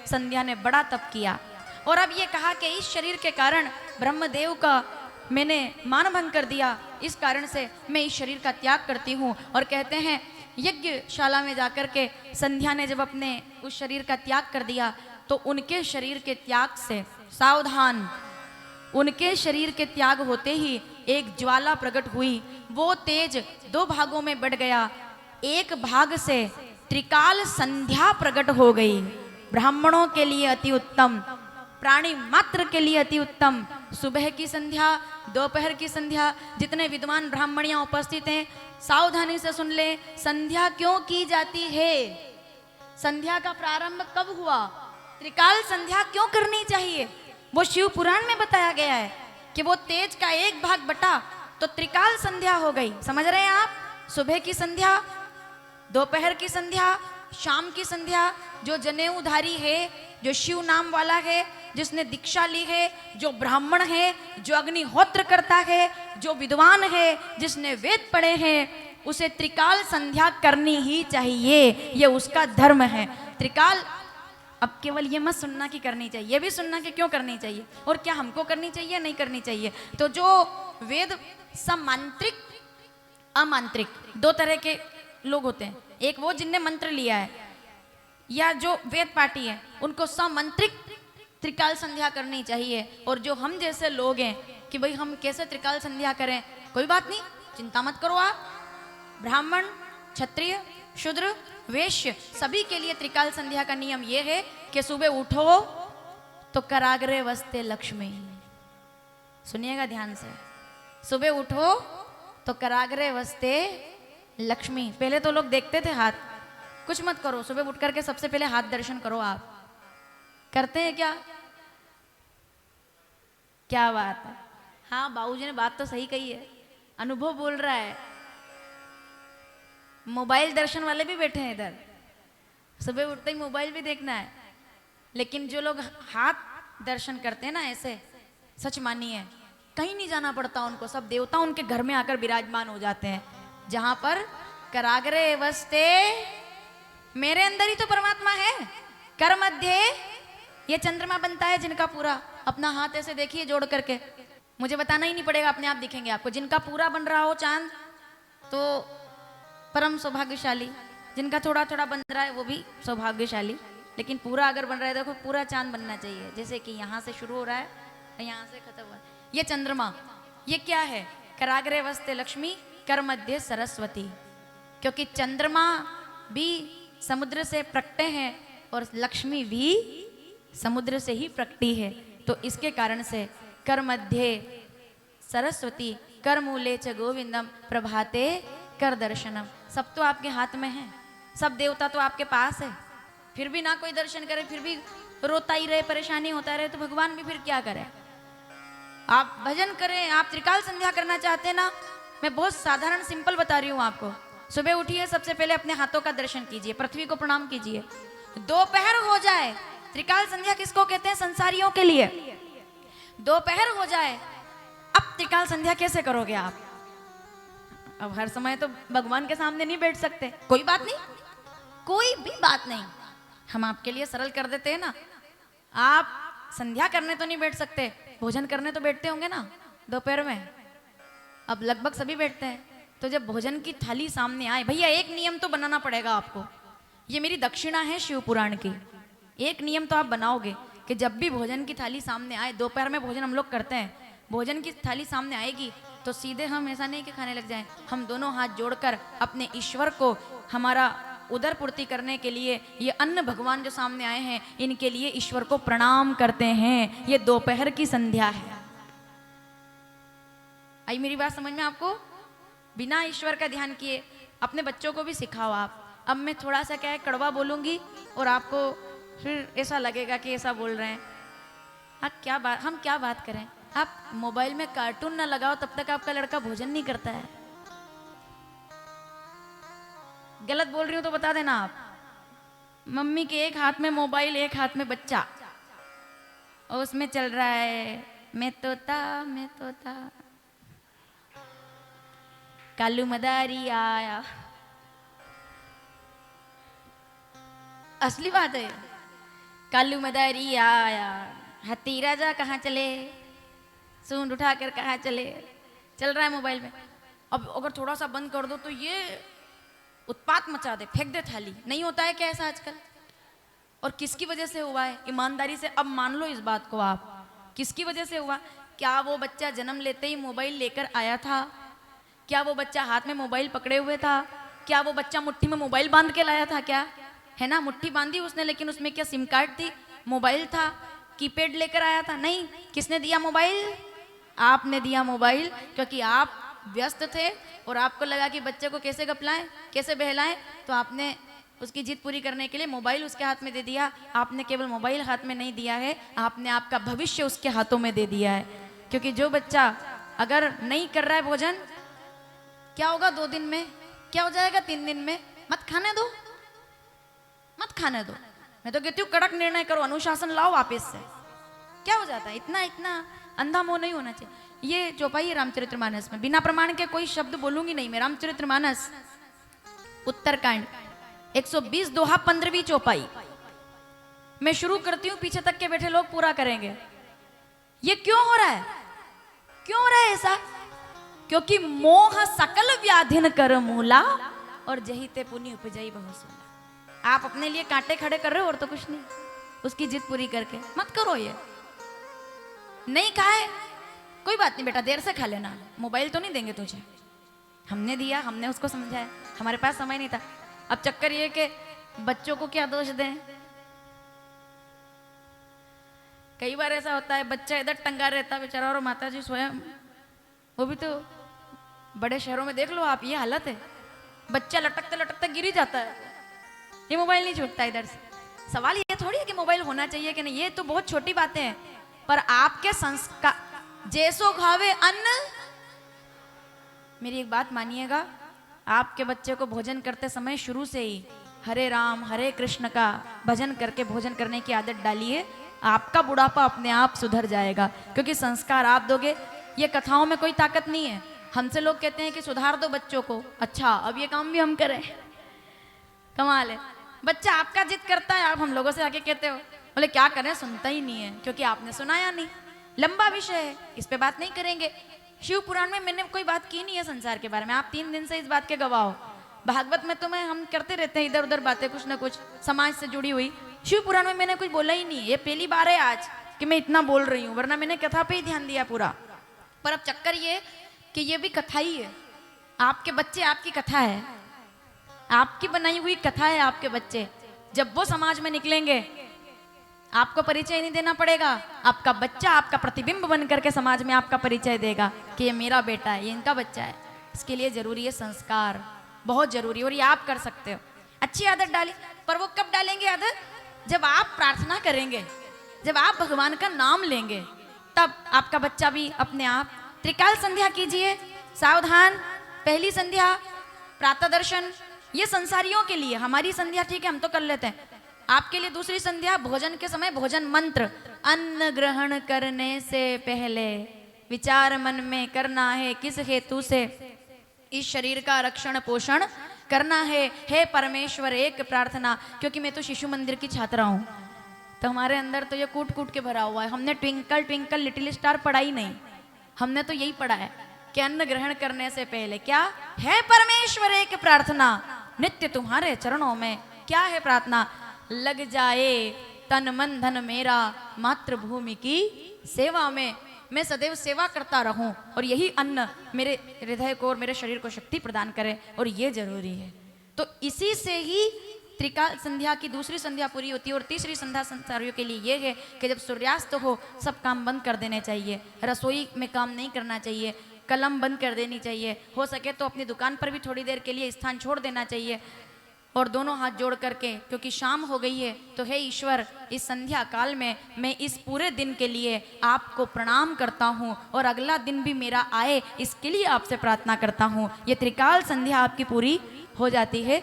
संध्या ने बड़ा तप किया और अब ये कहा कि इस शरीर के कारण ब्रह्मदेव का मैंने मानभंग कर दिया, इस कारण से मैं इस शरीर का त्याग करती हूँ। और कहते हैं यज्ञशाला में जाकर के संध्या ने जब अपने उस शरीर का त्याग कर दिया तो उनके शरीर के त्याग से सावधान, उनके शरीर के त्याग होते ही एक ज्वाला प्रकट हुई। वो तेज दो भागों में बढ़ गया। एक भाग से त्रिकाल संध्या प्रकट हो गई। ब्राह्मणों के लिए अति उत्तम, प्राणी मात्र के लिए अति उत्तम सुबह की संध्या, दोपहर की संध्या। जितने विद्वान ब्राह्मणियां उपस्थित हैं सावधानी से सुन ले, संध्या क्यों की जाती है, संध्या का प्रारंभ कब हुआ, त्रिकाल संध्या क्यों करनी चाहिए, वो शिव पुराण में बताया गया है कि वो तेज का एक भाग बटा तो त्रिकाल संध्या हो गई। समझ रहे हैं आप? सुबह की संध्या, दोपहर की संध्या, शाम की संध्या। जो जनेऊधारी है, जो शिव नाम वाला है, जिसने दीक्षा ली है, जो ब्राह्मण है, जो अग्निहोत्र करता है, जो विद्वान है, जिसने वेद पढ़े हैं, उसे त्रिकाल संध्या करनी ही चाहिए। ये उसका धर्म है। त्रिकाल, अब केवल ये मत सुनना कि करनी चाहिए, ये भी सुनना कि क्यों करनी चाहिए और क्या हमको करनी चाहिए नहीं करनी चाहिए। तो जो वेद समांत्रिक अमांत्रिक दो तरह के लोग होते हैं। एक वो जिनने मंत्र लिया है या जो वेद पाठी है, उनको समंत्रिक त्रिकाल संध्या करनी चाहिए। और जो हम जैसे लोग हैं कि भाई हम कैसे त्रिकाल संध्या करें, कोई बात नहीं, चिंता मत करो आप। ब्राह्मण, क्षत्रिय, शूद्र, वैश्य सभी के लिए त्रिकाल संध्या का नियम यह है कि सुबह उठो तो कराग्रे वस्ते लक्ष्मी। सुनिएगा ध्यान से, सुबह उठो तो कराग्रे वस्ते लक्ष्मी। पहले तो लोग देखते थे हाथ, कुछ मत करो, सुबह उठ करके सबसे पहले हाथ दर्शन करो। आप करते हैं क्या? क्या बात है, हाँ बाबूजी ने बात तो सही कही है, अनुभव बोल रहा है। मोबाइल दर्शन वाले भी बैठे हैं इधर, सुबह उठते ही मोबाइल भी देखना है। लेकिन जो लोग हाथ दर्शन करते हैं ना ऐसे, सच मानिए कहीं नहीं जाना पड़ता उनको, सब देवता उनके घर में आकर विराजमान हो जाते हैं। जहां पर कराग्रे वस्ते, मेरे अंदर ही तो परमात्मा है। कर मध्य ये चंद्रमा बनता है जिनका पूरा, अपना हाथ ऐसे देखिए जोड़ करके, मुझे बताना ही नहीं पड़ेगा, अपने आप दिखेंगे आपको। जिनका पूरा बन रहा हो चांद तो परम सौभाग्यशाली, जिनका थोड़ा थोड़ा बन रहा है वो भी सौभाग्यशाली, लेकिन पूरा अगर बन रहा है, देखो पूरा चांद बनना चाहिए। जैसे कि यहाँ से शुरू हो रहा है और यहाँ से खत्म हो रहा है। ये चंद्रमा, ये क्या है? कराग्रे वस्ते लक्ष्मी, कर मध्य सरस्वती। क्योंकि चंद्रमा भी समुद्र से प्रकटे हैं और लक्ष्मी भी समुद्र से ही प्रकटी है। तो इसके कारण से कर मध्य सरस्वती, कर मूले च गोविंदम, प्रभाते कर दर्शनम। सब तो आपके हाथ में है, सब देवता तो आपके पास है, फिर भी ना कोई दर्शन करे, फिर भी रोता ही रहे, परेशानी होता रहे, तो भगवान भी फिर क्या करे? आप भजन करें, आप त्रिकाल संध्या करना चाहते हैं ना, मैं बहुत साधारण सिंपल बता रही हूँ आपको। सुबह उठिए, सबसे पहले अपने हाथों का दर्शन कीजिए, पृथ्वी को प्रणाम कीजिए। दोपहर हो जाए, त्रिकाल संध्या किसको कहते हैं? संसारियों के लिए। दोपहर हो जाए, अब त्रिकाल संध्या कैसे करोगे आप? अब हर समय तो भगवान के सामने नहीं बैठ सकते, कोई बात नहीं, कोई भी बात नहीं, हम आपके लिए सरल कर देते हैं ना। आप संध्या करने तो नहीं बैठ सकते, भोजन करने तो बैठते होंगे ना दोपहर में। अब लगभग सभी बैठते हैं। तो जब भोजन की थाली सामने आए, भैया एक नियम तो बनाना पड़ेगा आपको, ये मेरी दक्षिणा है शिव पुराण की। एक नियम तो आप बनाओगे कि जब भी भोजन की थाली सामने आए, दोपहर में भोजन हम लोग करते हैं, भोजन की थाली सामने आएगी तो सीधे हम ऐसा नहीं कि खाने लग जाएं, हम दोनों हाथ जोड़कर अपने ईश्वर को, हमारा उदर पूर्ति करने के लिए, ये अन्न भगवान जो सामने आए हैं इनके लिए ईश्वर को प्रणाम करते हैं। ये दोपहर की संध्या है। आई मेरी बात समझ में आपको? बिना ईश्वर का ध्यान किए अपने बच्चों को भी सिखाओ आप। अब मैं थोड़ा सा क्या है कड़वा बोलूंगी और आपको फिर ऐसा लगेगा कि ऐसा बोल रहे हैं। हम क्या बात करें? आप मोबाइल में कार्टून ना लगाओ तब तक आपका लड़का भोजन नहीं करता है। गलत बोल रही हूं तो बता देना आप। मम्मी के एक हाथ में मोबाइल, एक हाथ में बच्चा, और उसमें चल रहा है मैं तोता कालू मदारी आया। असली बात है। कालू मदारिया आया, हाथी राजा कहाँ चले, सूंड उठाकर कहाँ चले, चल रहा है मोबाइल में। अब अगर थोड़ा सा बंद कर दो तो ये उत्पात मचा दे, फेंक दे थाली। नहीं होता है क्या ऐसा आजकल? और किसकी वजह से हुआ है? ईमानदारी से अब मान लो इस बात को आप, किसकी वजह से हुआ? क्या वो बच्चा जन्म लेते ही मोबाइल लेकर आया था? क्या वो बच्चा हाथ में मोबाइल पकड़े हुए था? क्या वो बच्चा मुट्ठी में मोबाइल बांध के लाया था? क्या है ना, मुट्ठी बांधी उसने, लेकिन उसमें क्या सिम कार्ड थी, मोबाइल था, कीपैड लेकर आया था? नहीं। किसने दिया मोबाइल? आपने दिया मोबाइल, क्योंकि आप व्यस्त थे और आपको लगा कि बच्चे को कैसे गपलाएं, कैसे बहलाएं, तो आपने उसकी जिद पूरी करने के लिए मोबाइल उसके हाथ में दे दिया। आपने केवल मोबाइल हाथ में नहीं दिया है, आपने आपका भविष्य उसके हाथों में दे दिया है। क्योंकि जो बच्चा अगर नहीं कर रहा है भोजन, क्या होगा 2 दिन में, क्या हो जाएगा 3 दिन में? मत खाने दो, मत खाने दो। मैं तो कहती हूँ कड़क निर्णय करो, अनुशासन लाओ वापस से। क्या हो जाता है? इतना इतना अंधा मोह नहीं होना चाहिए। ये चौपाई है रामचरितमानस में, बिना प्रमाण के कोई शब्द बोलूंगी नहीं मैं। रामचरितमानस उत्तरकांड 120 दोहा 15वीं चौपाई मैं शुरू करती हूँ, पीछे तक के बैठे लोग पूरा करेंगे। ये क्यों हो रहा है? क्यों हो रहा है ऐसा? क्योंकि मोह सकल व्याधिन कर मूला और जही ते पुनि उपजई बहुसूला। आप अपने लिए कांटे खड़े कर रहे हो और तो कुछ नहीं, उसकी जिद पूरी करके। मत करो ये। नहीं खाए कोई बात नहीं बेटा, देर से खा लेना, मोबाइल तो नहीं देंगे तुझे। हमने दिया, हमने उसको समझाया, हमारे पास समय नहीं था। अब चक्कर ये कि बच्चों को क्या दोष दें? कई बार ऐसा होता है बच्चा इधर टंगा रहता बेचारा और माता जी स्वयं, वो भी तो बड़े शहरों में देख लो आप, ये हालत है। बच्चा लटकते लटकते गिर ही जाता है, ये मोबाइल नहीं छूटता इधर से। सवाल ये थोड़ी है कि मोबाइल होना चाहिए कि नहीं, ये तो बहुत छोटी बातें हैं। पर आपके संस्कार जैसो खावे अन्न, मेरी एक बात मानिएगा, आपके बच्चे को भोजन करते समय शुरू से ही हरे राम हरे कृष्ण का भजन करके भोजन करने की आदत डालिए। आपका बुढ़ापा अपने आप सुधर जाएगा, क्योंकि संस्कार आप दोगे। ये कथाओं में कोई ताकत नहीं है। हमसे लोग कहते हैं कि सुधार दो बच्चों को, अच्छा अब ये काम भी हम करें, कमाल है। बच्चा आपका जिद करता है, आप हम लोगों से आके कहते हो, बोले क्या करें, सुनता ही नहीं है, क्योंकि आपने सुनाया नहीं। लंबा विषय है, इस पे बात नहीं करेंगे। शिव पुराण में मैंने कोई बात की नहीं है संसार के बारे में, आप 3 दिन से इस बात के गवाह हो। भागवत में तो हम करते रहते हैं इधर उधर बातें, कुछ ना कुछ समाज से जुड़ी हुई। शिव पुराण में मैंने कुछ बोला ही नहीं। ये पहली बार है आज कि मैं इतना बोल रही हूँ, वरना मैंने कथा पे ही ध्यान दिया पूरा। पर अब चक्कर ये कि ये भी कथा ही है। आपके बच्चे आपकी कथा है, आपकी बनाई हुई कथा है। आपके बच्चे जब वो समाज में निकलेंगे, आपको परिचय नहीं देना पड़ेगा, आपका बच्चा आपका प्रतिबिंब बन करके समाज में आपका परिचय देगा कि ये मेरा बेटा है, ये इनका बच्चा है। इसके लिए जरूरी है संस्कार, बहुत जरूरी है। और ये आप कर सकते हो, अच्छी आदत डाली। पर वो कब डालेंगे आदत? जब आप प्रार्थना करेंगे, जब आप भगवान का नाम लेंगे, तब आपका बच्चा भी अपने आप। त्रिकाल संध्या कीजिए, सावधान। पहली संध्या प्रातः दर्शन, ये संसारियों के लिए। हमारी संध्या ठीक है, हम तो कर लेते हैं। आपके लिए दूसरी संध्या भोजन के समय भोजन मंत्र। अन्न ग्रहण करने से पहले विचार मन में करना है, किस हेतु से इस शरीर का रक्षण पोषण करना है। हे परमेश्वर एक प्रार्थना, क्योंकि मैं तो शिशु मंदिर की छात्रा हूँ, तो हमारे अंदर तो ये कूट कूट के भरा हुआ है। हमने ट्विंकल ट्विंकल लिटिल स्टार पढ़ा ही नहीं, हमने तो यही पढ़ा है कि अन्न ग्रहण करने से पहले क्या है? परमेश्वर एक प्रार्थना नित्य तुम्हारे चरणों में। क्या है प्रार्थना? लग जाए तन मन धन मेरा मातृभूमि की सेवा में, मैं सदैव सेवा करता रहूं और यही अन्न मेरे हृदय को और मेरे शरीर को शक्ति प्रदान करे, और ये जरूरी है। तो इसी से ही त्रिकाल संध्या की दूसरी संध्या पूरी होती है। और तीसरी संध्या संसारियों के लिए ये है कि जब सूर्यास्त हो सब काम बंद कर देने चाहिए, रसोई में काम नहीं करना चाहिए, कलम बंद कर देनी चाहिए, हो सके तो अपनी दुकान पर भी थोड़ी देर के लिए स्थान छोड़ देना चाहिए, और दोनों हाथ जोड़ करके, क्योंकि शाम हो गई है, तो हे ईश्वर इस संध्या काल में मैं इस पूरे दिन के लिए आपको प्रणाम करता हूँ, और अगला दिन भी मेरा आए इसके लिए आपसे प्रार्थना करता हूँ। ये त्रिकाल संध्या आपकी पूरी हो जाती है।